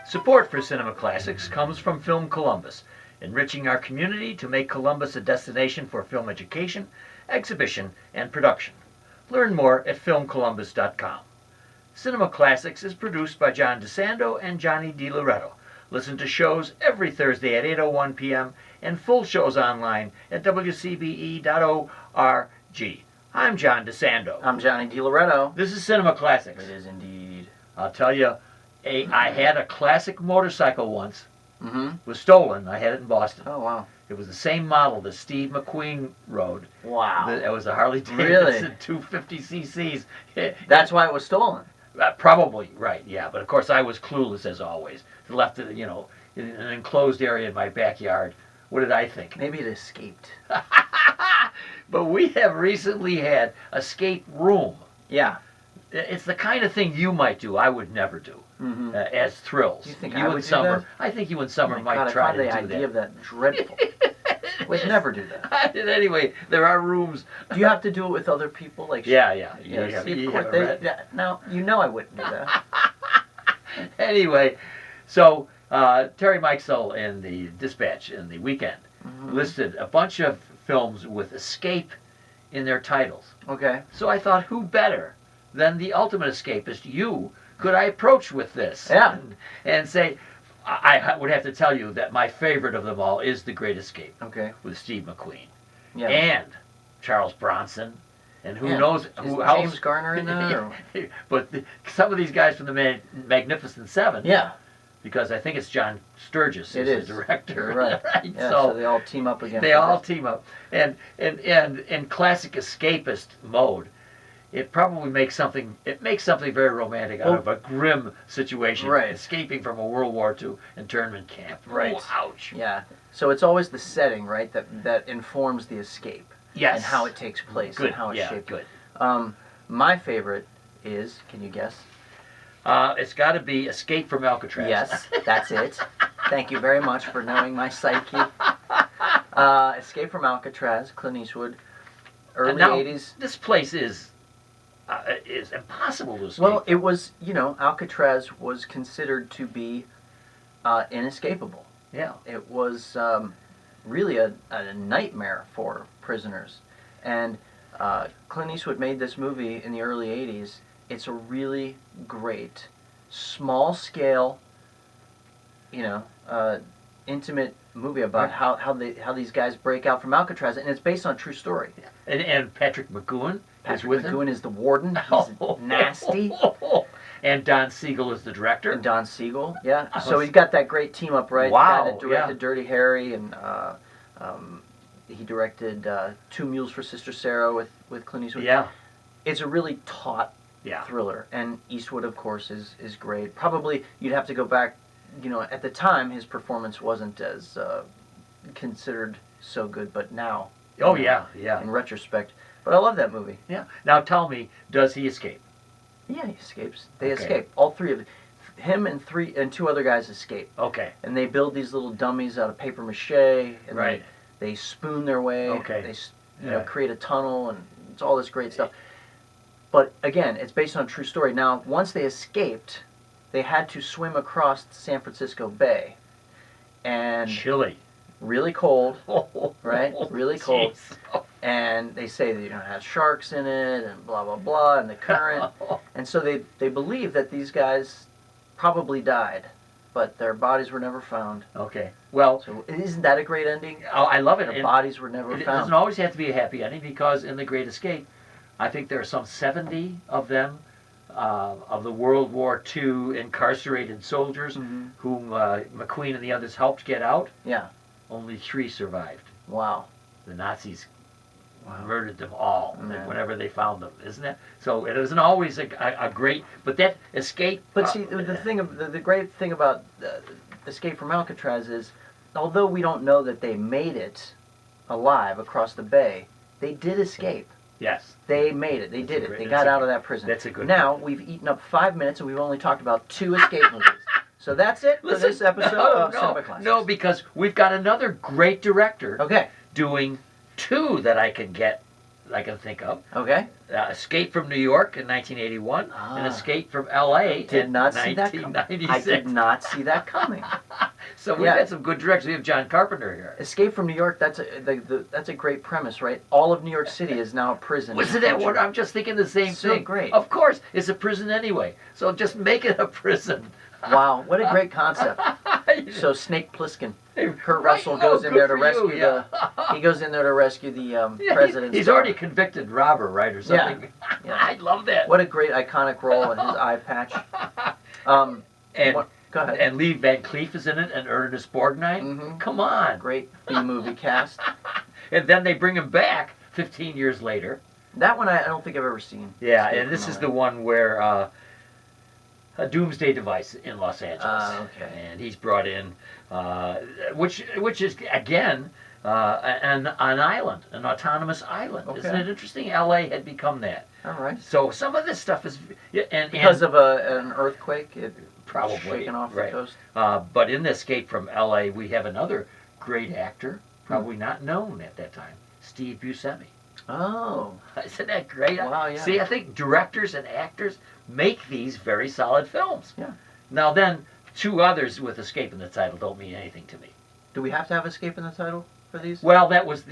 Support for Cinema Classics comes from Film Columbus, enriching our community to make Columbus a destination for film education, exhibition, and production. Learn more at filmcolumbus.com. Cinema Classics is produced by John DeSando and Johnny DiLoretto. Listen to shows every Thursday at 8:01 p.m. and full shows online at WCBE.org. I'm John DeSando. I'm Johnny DiLoretto. This is Cinema Classics. It is indeed. I'll tell you, I had a classic motorcycle once. Mm-hmm. It was stolen. I had it in Boston. Oh, wow. It was the same model that Steve McQueen rode. Wow. It was a Harley Davidson Really? 250 cc's. That's why it was stolen. Probably, right, yeah. But of course I was clueless as always. Left it, in an enclosed area in my backyard. What did I think? Maybe it escaped. But we have recently had escape room. Yeah. It's the kind of thing you might do. I would never do. Mm-hmm. As thrills. You think you I and would do Summer, that? I think you and Summer Oh my might God, try I to find do the idea that. of that dreadful. Would never do that. Anyway, there are rooms. Do you have to do it with other people? Like Yeah. Yes, You of course. have a red- Now I wouldn't do that. Anyway, so Terry Mikesell in the Dispatch in the Weekend listed a bunch of films with escape in their titles. Okay. So I thought, who better than the ultimate escapist, you, could I approach with this? Yeah. And say, I would have to tell you that my favorite of them all is The Great Escape Okay. with Steve McQueen. Yeah. And Charles Bronson. And who Yeah. knows Is who else? James Garner in that? Or? But some of these guys from the Magnificent Seven. Yeah. Because I think it's John Sturgis It who's is. the director. You're right. Right? Yeah. So they all team up again. They all team up. And in classic escapist mode, it probably makes something very romantic out of a grim situation. Right. Escaping from a World War II internment camp. Right. Oh, ouch. Yeah. So it's always the setting, right, that informs the escape. Yes. And how it takes place Good. and how it's Yeah, shaped. good. My favorite is, can you guess? It's got to be Escape from Alcatraz. Yes, that's it. Thank you very much for knowing my psyche. Escape from Alcatraz, Clint Eastwood, early And now, 80s. This place is impossible to escape. Well, it was, Alcatraz was considered to be inescapable. yeah. It was really a nightmare for prisoners. And Clint Eastwood made this movie in the early 80s. It's a really great, small-scale, intimate movie about how these guys break out from Alcatraz, and it's based on a true story. And Patrick McGowan is with him. McGowan is the warden. He's nasty. And Don Siegel is the director. And Don Siegel, yeah. So he's got that great team up, right? Wow, The guy that directed yeah. Dirty Harry, and he directed Two Mules for Sister Sarah with Clint Eastwood. Yeah. It's a really taut Yeah. thriller, and Eastwood, of course, is great. Probably you'd have to go back. At the time, his performance wasn't as considered so good, but now. Oh, yeah. In retrospect, but I love that movie. Yeah. Now tell me, does he escape? Yeah, he escapes. They Okay. escape. All three of them. Him and two other guys escape. Okay. And they build these little dummies out of paper mache, and Right. they spoon their way. Okay. They Yeah. create a tunnel, and it's all this great stuff. But again, it's based on a true story. Now, once they escaped, they had to swim across the San Francisco Bay, and Chilly. really cold, right? Really cold. Jeez. And they say that it has sharks in it, and blah blah blah, and the current. And so they believe that these guys probably died, but their bodies were never found. Okay. Well, So isn't that a great ending? I love it. Their And bodies were never it found. doesn't always have to be a happy ending, because in The Great Escape, I think there are some 70 of them, of the World War II incarcerated soldiers Mhm. whom McQueen and the others helped get out. Yeah. Only 3 survived. Wow. The Nazis murdered them all Man. whenever they found them, isn't it? So it isn't always a great, but that escape. But see, the great thing about Escape from Alcatraz is, although we don't know that they made it, alive across the bay, they did escape. Yes. They made it. They That's did a it. great- They that's got a out good- of that prison. that's a good Now, point. we've eaten up 5 minutes and we've only talked about 2 escape movies. So that's it for this episode of Cinema Classics. No, because we've got another great director Okay. doing 2 that I can think of. Okay. Escape from New York in 1981 and Escape from L.A. Did in not see that coming. 1996. I did not see that coming. So we've Yeah. had some good directors. We have John Carpenter here. Escape from New York, that's a great premise, right? All of New York City is now a prison. Wasn't that what I'm just thinking the same So thing? great. Of course, it's a prison anyway. So just make it a prison. Wow, what a great concept. So Snake Plissken, Kurt Russell Right. goes in there to Good for you, rescue yeah. he goes in there to rescue the Yeah, president's he's daughter. already convicted robber, right, or something. Yeah. I love that. What a great iconic role in his eye patch. And Go ahead. and Lee Van Cleef is in it, and Ernest Borgnine. Mhm. Come on. Great B-movie cast. And then they bring him back 15 years later. That one I don't think I've ever seen. Yeah, Escape and this from is LA. the one where a doomsday device in Los Angeles. Okay. And he's brought in, which is again an island, an autonomous island. Okay. Isn't it interesting? L.A. had become that. All right. So some of this stuff is Because of an earthquake, it probably shaken off right. the coast. But in Escape from L.A., we have another great actor, probably not known at that time, Steve Buscemi. Oh. Isn't that great? Wow, yeah. See, I think directors and actors make these very solid films. Yeah. Now then, 2 others with Escape in the title don't mean anything to me. Do we have to have Escape in the title for these? Well, that was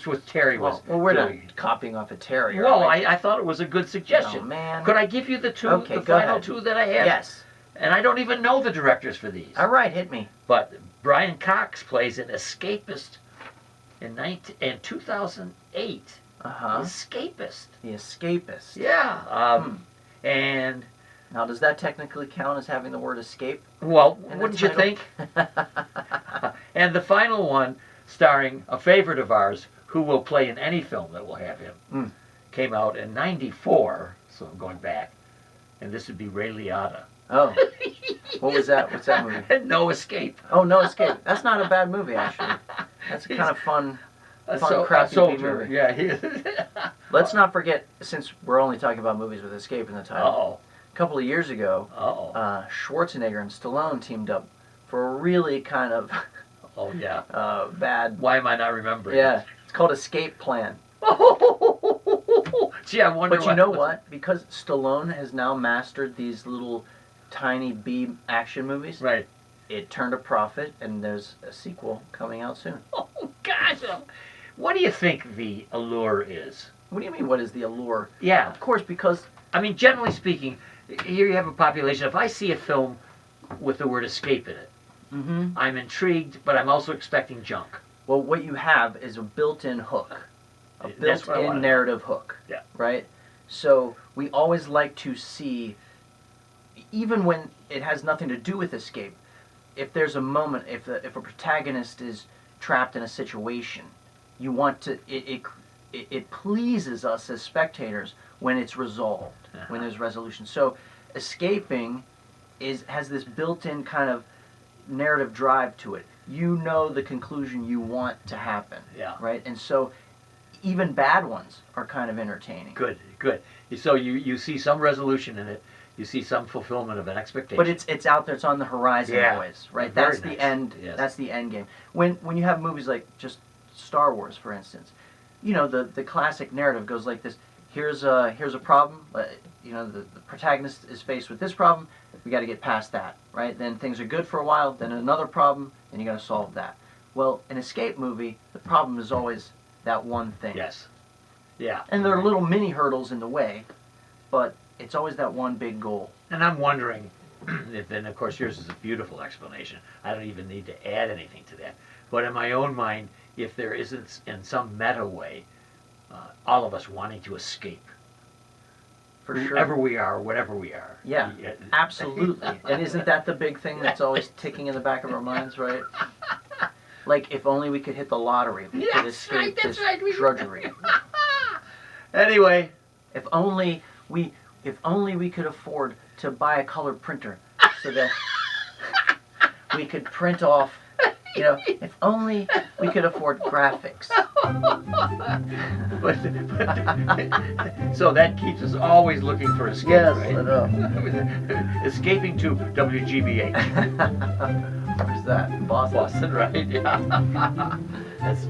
what Terry was Well, we're doing. not copying off of Terry. Well, right? I thought it was a good suggestion. Oh, man. Could I give you the Okay, the go final ahead. 2 that I had? Yes. And I don't even know the directors for these. All right, hit me. But Brian Cox plays an escapist in 2008. Uh-huh. Escapist. The Escapist. Yeah. And, Now, does that technically count as having the word escape? well, in the wouldn't you title? think? And the final one, starring a favorite of ours, who will play in any film that will have him, came out in '94, so I'm going back, and this would be Ray Liotta. Oh. What was that? What's that movie? No Escape. Oh, No Escape. That's not a bad movie, actually. That's a kind of fun crappy soldier. movie. Yeah. Let's not forget, since we're only talking about movies with escape in the title, Uh-oh. a couple of years ago, Uh-oh. Schwarzenegger and Stallone teamed up for a really kind of Oh, yeah. bad... Why am I not remembering? Yeah, it's called Escape Plan. Gee, I wonder But you know what? Because Stallone has now mastered these little tiny B action movies, Right. it turned a profit, and there's a sequel coming out soon. Oh, gosh. What do you think the allure is? What do you mean, what is the allure? Yeah. Of course, because... I mean, generally speaking, here you have a population. If I see a film with the word escape in it, I'm intrigued, but I'm also expecting junk. Well, what you have is a built-in hook. A That's what I built-in wanted. narrative hook. Yeah. Right? So we always like to see, even when it has nothing to do with escape, if there's a moment, if a protagonist is trapped in a situation, you want to, it pleases us as spectators when it's resolved, when there's resolution. So escaping has this built-in kind of narrative drive to it. You know the conclusion you want to happen. Yeah. Right? And so even bad ones are kind of entertaining. Good, good. So you see some resolution in it. You see some fulfillment of an expectation. But it's out there. It's on the horizon Yeah. always, right? Very That's the nice. end. Yes. That's the end game. When you have movies like just Star Wars, for instance, you know the classic narrative goes like this: here's a problem. You know the protagonist is faced with this problem. We got to get past that, right? Then things are good for a while. Then another problem, and you got to solve that. Well, an escape movie, the problem is always that one thing. Yes. Yeah. And there are little mini hurdles in the way, but it's always that one big goal. And I'm wondering, if, and of course yours is a beautiful explanation. I don't even need to add anything to that. But in my own mind, if there isn't, in some meta way, all of us wanting to escape. For sure. Whoever we are, whatever we are. Yeah, absolutely. And isn't that the big thing that's always ticking in the back of our minds, right? Like, if only we could hit the lottery, we could escape this drudgery. Anyway. If only we could afford to buy a color printer so that we could print off, you know, if only we could afford graphics but so that keeps us always looking for escape, Yes, right? I know. Escaping to WGBH. Where's that? Boston. Boston, right? Yeah. That's